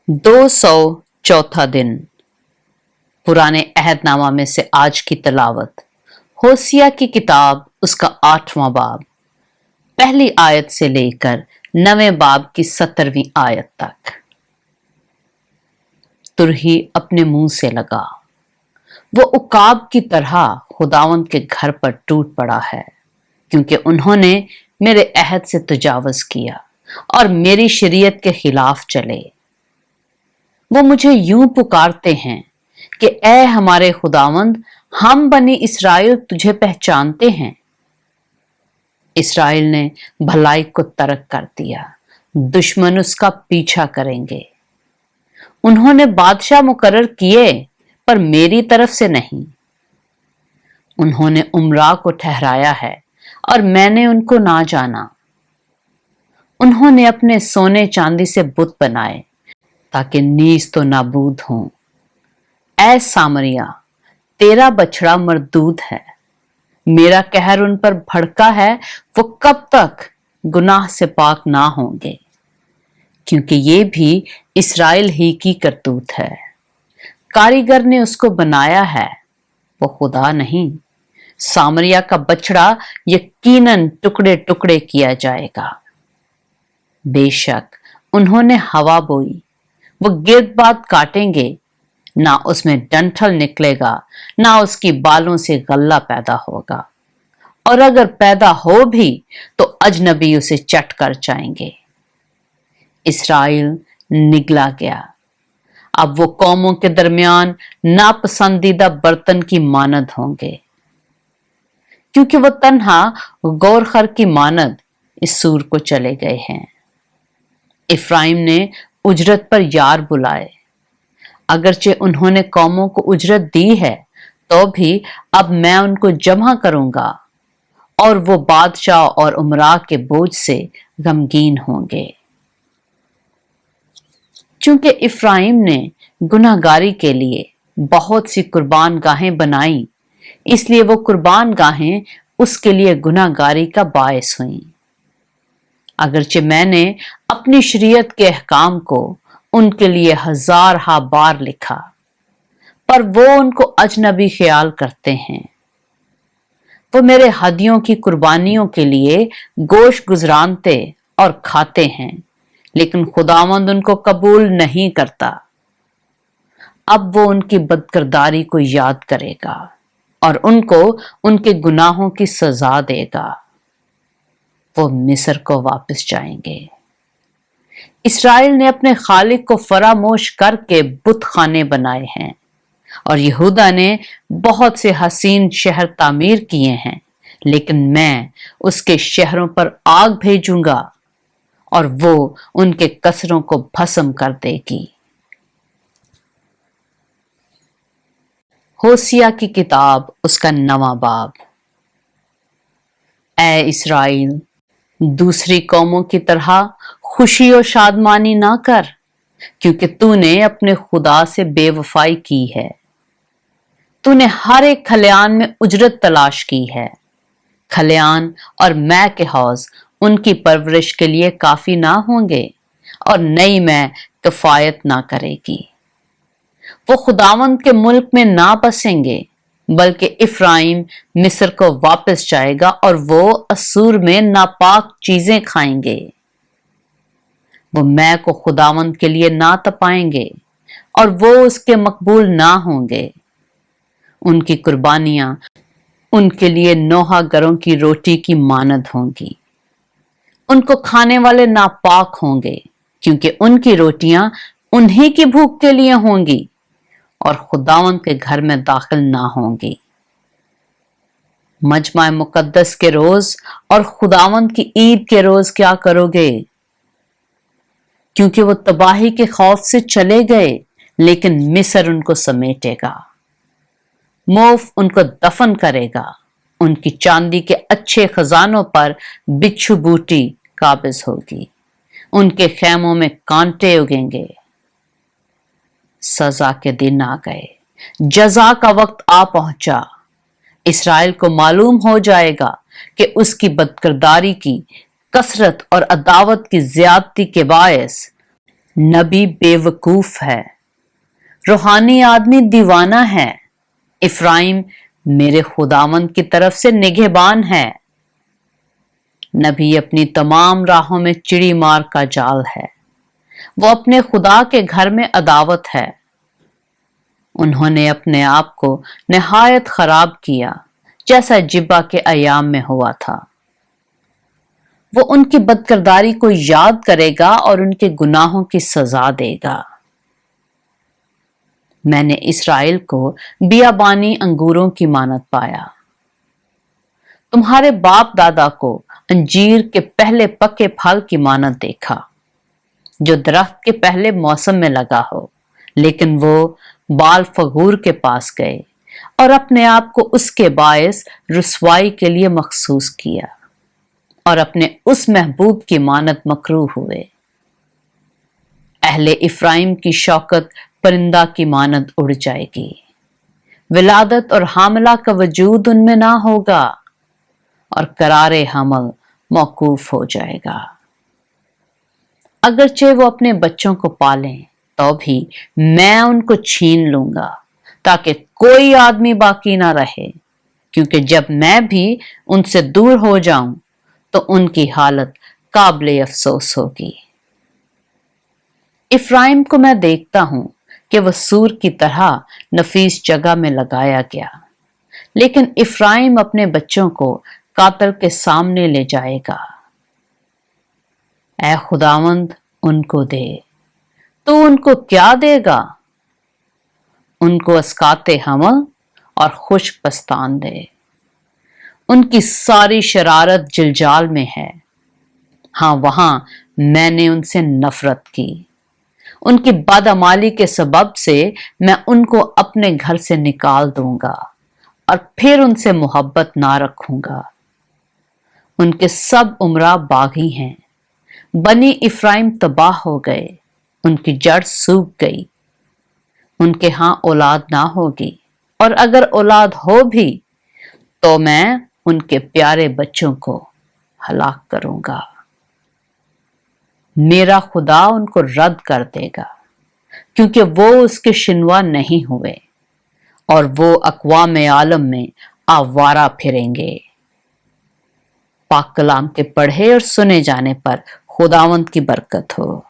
204 दिन। पुराने अहदनामा में से आज की तलावत होसिया की किताब, उसका 8वां बाब, पहली आयत से लेकर 9वें बाब की 17वीं आयत तक। तुरही अपने मुंह से लगा, वो उकाब की तरह खुदावंद के घर पर टूट पड़ा है, क्योंकि उन्होंने मेरे अहद से तजावुज किया और मेरी शरीयत के खिलाफ चले। वो मुझे यूं पुकारते हैं कि ऐ हमारे खुदावंद, हम बनी इसराइल तुझे पहचानते हैं। इसराइल ने भलाई को तर्क कर दिया, दुश्मन उसका पीछा करेंगे। उन्होंने बादशाह मुकर्रर किए, पर मेरी तरफ से नहीं। उन्होंने उमरा को ठहराया है और मैंने उनको ना जाना। उन्होंने अपने सोने चांदी से बुत बनाए ताकि नीज तो नाबूद हों। ऐ सामरिया, तेरा बछड़ा मरदूद है, मेरा कहर उन पर भड़का है। वो कब तक गुनाह से पाक ना होंगे, क्योंकि ये भी इसराइल ही की करतूत है। कारीगर ने उसको बनाया है, वो खुदा नहीं। सामरिया का बछड़ा यकीनन टुकड़े टुकड़े किया जाएगा। बेशक उन्होंने हवा बोई, वो गिर्दबाद काटेंगे, ना उसमें डंठल निकलेगा, ना उसकी बालों से गल्ला पैदा होगा। और अगर पैदा हो भी तो अजनबी उसे चट कर जाएंगे। इसराइल निगला गया, अब वो कौमों के दरमियान नापसंदीदा बर्तन की मानद होंगे, क्योंकि वो तन्हा गौरखर की मानद इस सूर को चले गए हैं। इफ्राइम ने उजरत पर यार बुलाए, अगरचे उन्होंने कौमों को उजरत दी है, तो भी अब मैं उनको जमा करूंगा और वो बादशाह और उमरा के बोझ से गमगीन होंगे। चूंकि इफ्राइम ने गुनाहगारी के लिए बहुत सी कुर्बान गाहें बनाई, इसलिए वो कुर्बान गाहें उसके लिए गुनाहगारी का बायस हुई। अगरचे मैंने अपनी शरीयत के अहकाम को उनके लिए 1000 बार लिखा, पर वो उनको अजनबी ख्याल करते हैं। वो मेरे हदियों की कुर्बानियों के लिए गोश्त गुजरानते और खाते हैं, लेकिन खुदावंद उनको कबूल नहीं करता। अब वो उनकी बदकिरदारी को याद करेगा और उनको उनके गुनाहों की सजा देगा। वो मिस्र को वापस जाएंगे। इसराइल ने अपने खालिक को फरामोश करके बुत खाने बनाए हैं, और यहूदा ने बहुत से हसीन शहर तामीर किए हैं, लेकिन मैं उसके शहरों पर आग भेजूंगा और वो उनके कसरों को भस्म कर देगी। होसिया की किताब, उसका 9वां बाब। ऐ इसराइल, दूसरी कौमों की तरह खुशी और शादमानी ना कर, क्योंकि तूने अपने खुदा से बेवफाई की है। तूने हर एक खलियान में उजरत तलाश की है। खलियान और मै के हौज उनकी परवरिश के लिए काफी ना होंगे, और नई मै किफायत ना करेगी। वो खुदावंद के मुल्क में ना बसेंगे, बल्कि इफ्राइम मिस्र को वापस जाएगा और वो असूर में नापाक चीजें खाएंगे। वो मै को खुदावंद के लिए ना तपाएंगे और वो उसके मकबूल ना होंगे। उनकी कुर्बानियां उनके लिए नौहागरों की रोटी की मानद होंगी। उनको खाने वाले नापाक होंगे, क्योंकि उनकी रोटियां उन्हीं की भूख के लिए होंगी और खुदावंद के घर में दाखिल ना होंगी। मजमा मुकद्दस के रोज और खुदावंद की ईद के रोज क्या करोगे? क्योंकि वो तबाही के खौफ से चले गए, लेकिन मिस्र उनको समेटेगा। मोफ उनको दफन करेगा। उनकी चांदी के अच्छे खजानों पर बिच्छू बूटी काबिज होगी। उनके खेमों में कांटे उगेंगे। सजा के दिन आ गए, जजा का वक्त आ पहुंचा। इसराइल को मालूम हो जाएगा कि उसकी बदकिरदारी की कसरत और अदावत की ज्यादती के बायस नबी बेवकूफ है, रूहानी आदमी दीवाना है। इफ्राइम मेरे खुदावंद की तरफ से निगहबान है। नबी अपनी तमाम राहों में चिड़ी मार का जाल है। वो अपने खुदा के घर में अदावत है। उन्होंने अपने आप को निहायत खराब किया, जैसा जिब्बा के अयाम में हुआ था। वो उनकी बदकिरदारी को याद करेगा और उनके गुनाहों की सजा देगा। मैंने इसराइल को बियाबानी अंगूरों की मानद पाया। तुम्हारे बाप दादा को अंजीर के पहले पके फल की मानद देखा, जो दरख्त के पहले मौसम में लगा हो, लेकिन वो बाल फगूर के पास गए और अपने आप को उसके बायस रुसवाई के लिए मखसूस किया और अपने उस महबूब की मानद मकरूह हुए। अहले इफ्राइम की शौकत परिंदा की मानद उड़ जाएगी। विलादत और हामला का वजूद उनमें ना होगा और करारे हमल मौकूफ हो जाएगा। अगरचे वो अपने बच्चों को पालें तो भी मैं उनको छीन लूंगा, ताकि कोई आदमी बाकी ना रहे, क्योंकि जब मैं भी उनसे दूर हो जाऊं तो उनकी हालत काबिले अफसोस होगी। इफ्राइम को मैं देखता हूं कि वह सूर की तरह नफीस जगह में लगाया गया, लेकिन इफ्राइम अपने बच्चों को कातल के सामने ले जाएगा। ऐ खुदावंद, उनको दे। तू उनको क्या देगा? उनको अस्काते हमल और खुश्क पस्तान दे। उनकी सारी शरारत जिलजाल में है। हाँ, वहां मैंने उनसे नफरत की। उनकी बदअमाली के सबब से मैं उनको अपने घर से निकाल दूंगा और फिर उनसे मोहब्बत ना रखूंगा। उनके सब उमरा बागी हैं। बनी इफ्राइम तबाह हो गए, उनकी जड़ सूख गई। उनके हां औलाद ना होगी, और अगर औलाद हो भी तो मैं उनके प्यारे बच्चों को हलाक करूंगा। मेरा खुदा उनको रद्द कर देगा, क्योंकि वो उसके शिनवा नहीं हुए, और वो अक़वाम आलम में आवारा फिरेंगे। पाक कलाम के पढ़े और सुने जाने पर खुदावंद की बरकत हो।